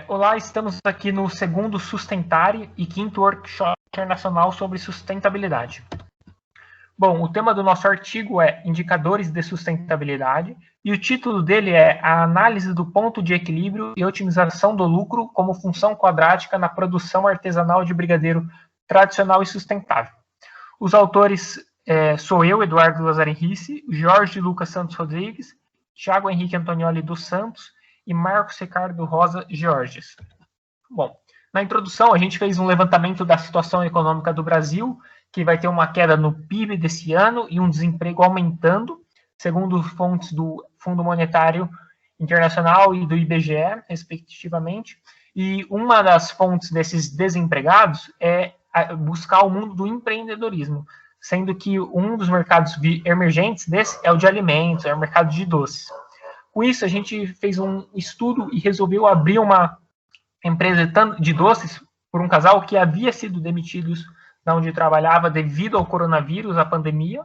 Olá, estamos aqui no segundo Sustentare e quinto Workshop Internacional sobre Sustentabilidade. Bom, o tema do nosso artigo é Indicadores de Sustentabilidade e o título dele é A Análise do Ponto de Equilíbrio e Otimização do Lucro como Função Quadrática na Produção Artesanal de Brigadeiro Tradicional e Sustentável. Os autores sou eu, Eduardo Lazzarin Risse, Jorge Lucas Santos Rodrigues, Thiago Henrique Antonioli dos Santos e Marcos Ricardo Rosa Georges. Bom, na introdução a gente fez um levantamento da situação econômica do Brasil, que vai ter uma queda no PIB desse ano e um desemprego aumentando, segundo fontes do Fundo Monetário Internacional e do IBGE, respectivamente. E uma das fontes desses desempregados é buscar o mundo do empreendedorismo, sendo que um dos mercados emergentes desse é o de alimentos, é o mercado de doces. Com isso, a gente fez um estudo e resolveu abrir uma empresa de doces por um casal que havia sido demitidos da onde trabalhava devido ao coronavírus, a pandemia,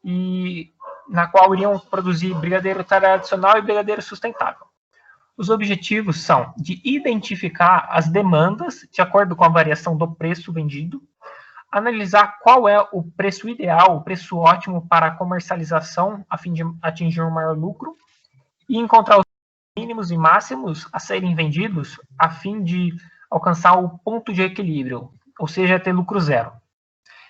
e na qual iriam produzir brigadeiro tradicional e brigadeiro sustentável. Os objetivos são de identificar as demandas de acordo com a variação do preço vendido, analisar qual é o preço ideal, o preço ótimo para a comercialização, a fim de atingir um maior lucro, e encontrar os mínimos e máximos a serem vendidos a fim de alcançar o ponto de equilíbrio, ou seja, ter lucro zero.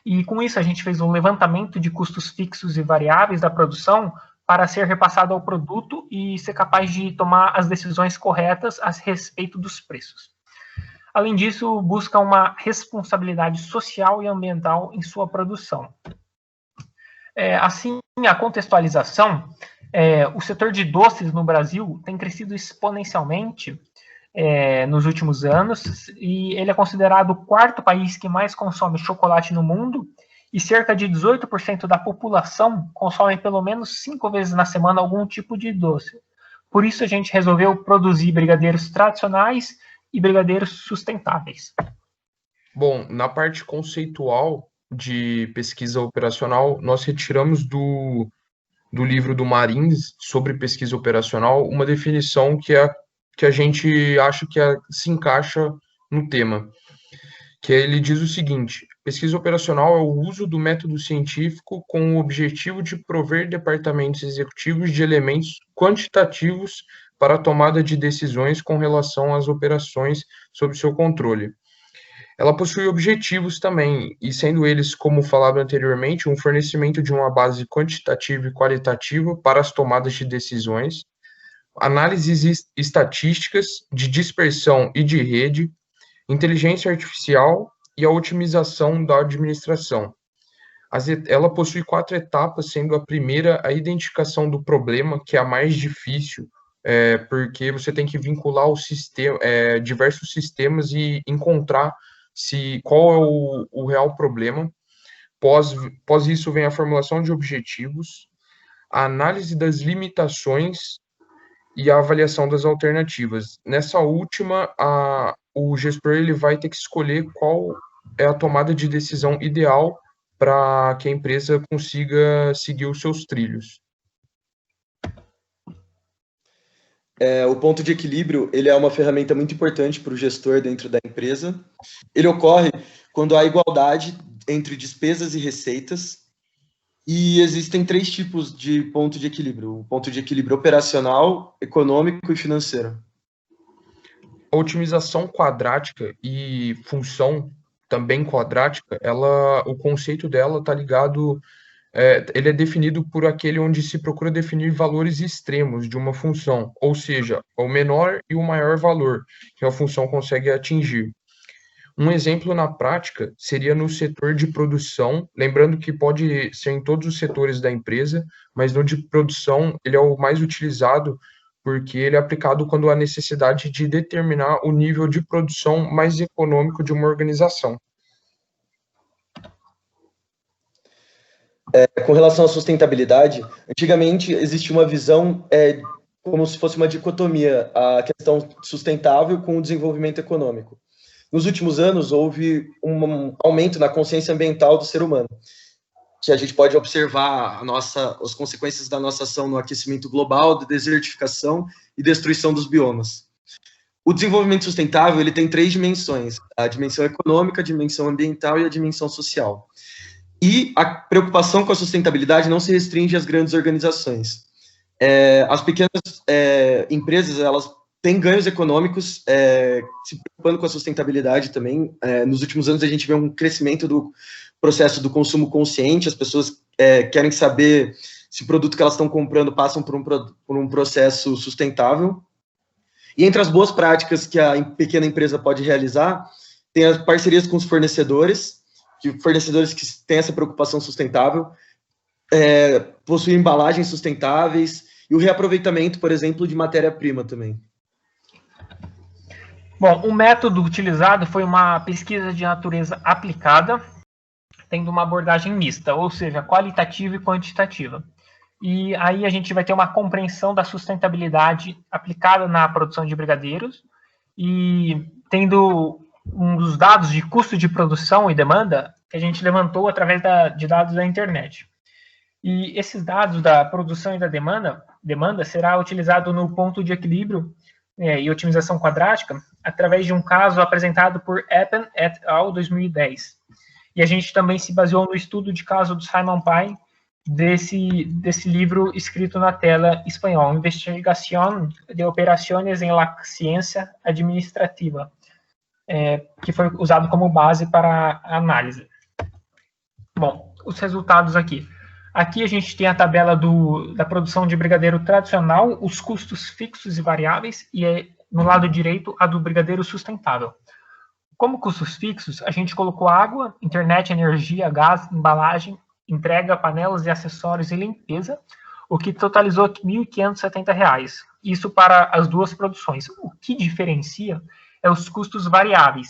E com isso a gente fez um levantamento de custos fixos e variáveis da produção para ser repassado ao produto e ser capaz de tomar as decisões corretas a respeito dos preços. Além disso, busca uma responsabilidade social e ambiental em sua produção. Assim, a contextualização, o setor de doces no Brasil tem crescido exponencialmente nos últimos anos, e ele é considerado o quarto país que mais consome chocolate no mundo, e cerca de 18% da população consome pelo menos 5 vezes na semana algum tipo de doce. Por isso a gente resolveu produzir brigadeiros tradicionais e brigadeiros sustentáveis. Bom, na parte conceitual de pesquisa operacional, nós retiramos do livro do Marins sobre pesquisa operacional uma definição que a gente acha que se encaixa no tema, que ele diz o seguinte: pesquisa operacional é o uso do método científico com o objetivo de prover departamentos executivos de elementos quantitativos para a tomada de decisões com relação às operações sob seu controle. Ela possui objetivos também, e sendo eles, como falado anteriormente, um fornecimento de uma base quantitativa e qualitativa para as tomadas de decisões, análises estatísticas de dispersão e de rede, inteligência artificial e a otimização da administração. Ela possui 4 etapas, sendo a primeira a identificação do problema, que é a mais difícil, porque você tem que vincular diversos sistemas e encontrar qual é o real problema. Pós isso vem a formulação de objetivos, a análise das limitações e a avaliação das alternativas. Nessa última, o gestor ele vai ter que escolher qual é a tomada de decisão ideal para que a empresa consiga seguir os seus trilhos. O ponto de equilíbrio ele é uma ferramenta muito importante para o gestor dentro da empresa. Ele ocorre quando há igualdade entre despesas e receitas, e existem 3 tipos de ponto de equilíbrio: o ponto de equilíbrio operacional, econômico e financeiro. A otimização quadrática e função também quadrática, o conceito dela está ligado, ele é definido por aquele onde se procura definir valores extremos de uma função, ou seja, o menor e o maior valor que a função consegue atingir. Um exemplo na prática seria no setor de produção, lembrando que pode ser em todos os setores da empresa, mas no de produção ele é o mais utilizado porque ele é aplicado quando há necessidade de determinar o nível de produção mais econômico de uma organização. Com relação à sustentabilidade, antigamente existia uma visão como se fosse uma dicotomia, a questão sustentável com o desenvolvimento econômico. Nos últimos anos, houve um aumento na consciência ambiental do ser humano, que a gente pode observar as consequências da nossa ação no aquecimento global, da desertificação e destruição dos biomas. O desenvolvimento sustentável ele tem 3 dimensões: a dimensão econômica, a dimensão ambiental e a dimensão social. E a preocupação com a sustentabilidade não se restringe às grandes organizações. As pequenas empresas, elas têm ganhos econômicos se preocupando com a sustentabilidade também. Nos últimos anos, a gente vê um crescimento do processo do consumo consciente, as pessoas querem saber se o produto que elas estão comprando passam por um processo sustentável. E entre as boas práticas que a pequena empresa pode realizar, tem as parcerias com os fornecedores que têm essa preocupação sustentável, possuem embalagens sustentáveis e o reaproveitamento, por exemplo, de matéria-prima também. Bom, o método utilizado foi uma pesquisa de natureza aplicada, tendo uma abordagem mista, ou seja, qualitativa e quantitativa. E aí a gente vai ter uma compreensão da sustentabilidade aplicada na produção de brigadeiros e tendo um dos dados de custo de produção e demanda que a gente levantou através de dados da internet. E esses dados da produção e da demanda será utilizado no ponto de equilíbrio e otimização quadrática através de um caso apresentado por Eppen et al. 2010. E a gente também se baseou no estudo de caso do Simon Pine, desse livro escrito na tela espanhol, Investigación de Operaciones en la Ciencia Administrativa, que foi usado como base para a análise. Bom, os resultados aqui. Aqui a gente tem a tabela da produção de brigadeiro tradicional, os custos fixos e variáveis, e no lado direito a do brigadeiro sustentável. Como custos fixos, a gente colocou água, internet, energia, gás, embalagem, entrega, panelas e acessórios e limpeza, o que totalizou R$ 1.570. Isso para as duas produções. O que diferencia é os custos variáveis,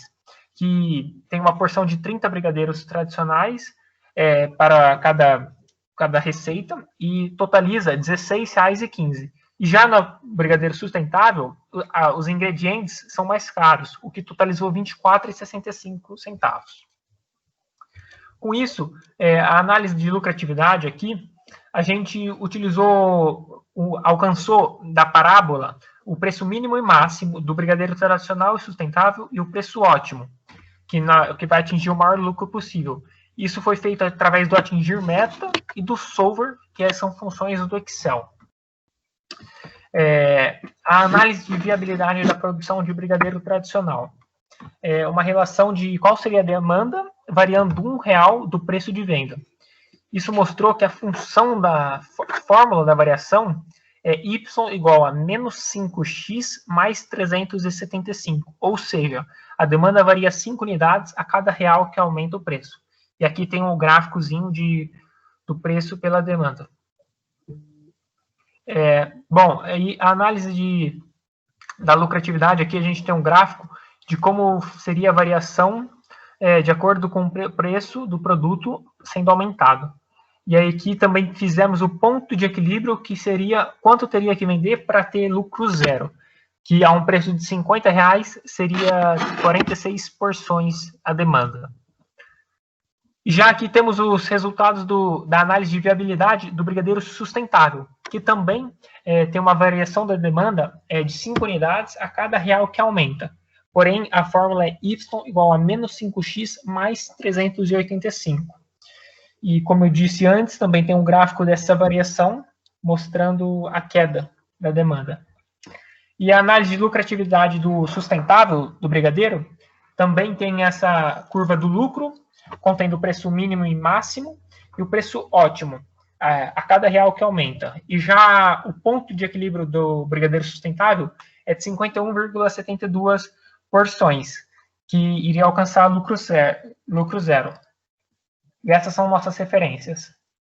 que tem uma porção de 30 brigadeiros tradicionais para cada receita e totaliza R$ 16,15. E já no brigadeiro sustentável, os ingredientes são mais caros, o que totalizou R$ 24,65. Com isso, a análise de lucratividade aqui, a gente alcançou da parábola o preço mínimo e máximo do brigadeiro tradicional e sustentável e o preço ótimo, que vai atingir o maior lucro possível. Isso foi feito através do atingir meta e do solver, que são funções do Excel. A análise de viabilidade da produção de brigadeiro tradicional. Uma relação de qual seria a demanda variando R$1 do preço de venda. Isso mostrou que a função da fórmula da variação é y igual a menos 5x mais 375, ou seja, a demanda varia 5 unidades a cada real que aumenta o preço. E aqui tem um gráficozinho do preço pela demanda. Bom, aí a análise da lucratividade, aqui a gente tem um gráfico de como seria a variação de acordo com o preço do produto sendo aumentado. E aí aqui também fizemos o ponto de equilíbrio, que seria quanto teria que vender para ter lucro zero, que a um preço de R$50 seria 46 porções a demanda. E já aqui temos os resultados da análise de viabilidade do brigadeiro sustentável, que também tem uma variação da demanda de 5 unidades a cada real que aumenta. Porém, a fórmula é y igual a menos 5x mais 385. E, como eu disse antes, também tem um gráfico dessa variação, mostrando a queda da demanda. E a análise de lucratividade do sustentável do brigadeiro também tem essa curva do lucro, contendo o preço mínimo e máximo, e o preço ótimo, a cada real que aumenta. E já o ponto de equilíbrio do brigadeiro sustentável é de 51,72 porções, que iria alcançar lucro zero. E essas são nossas referências.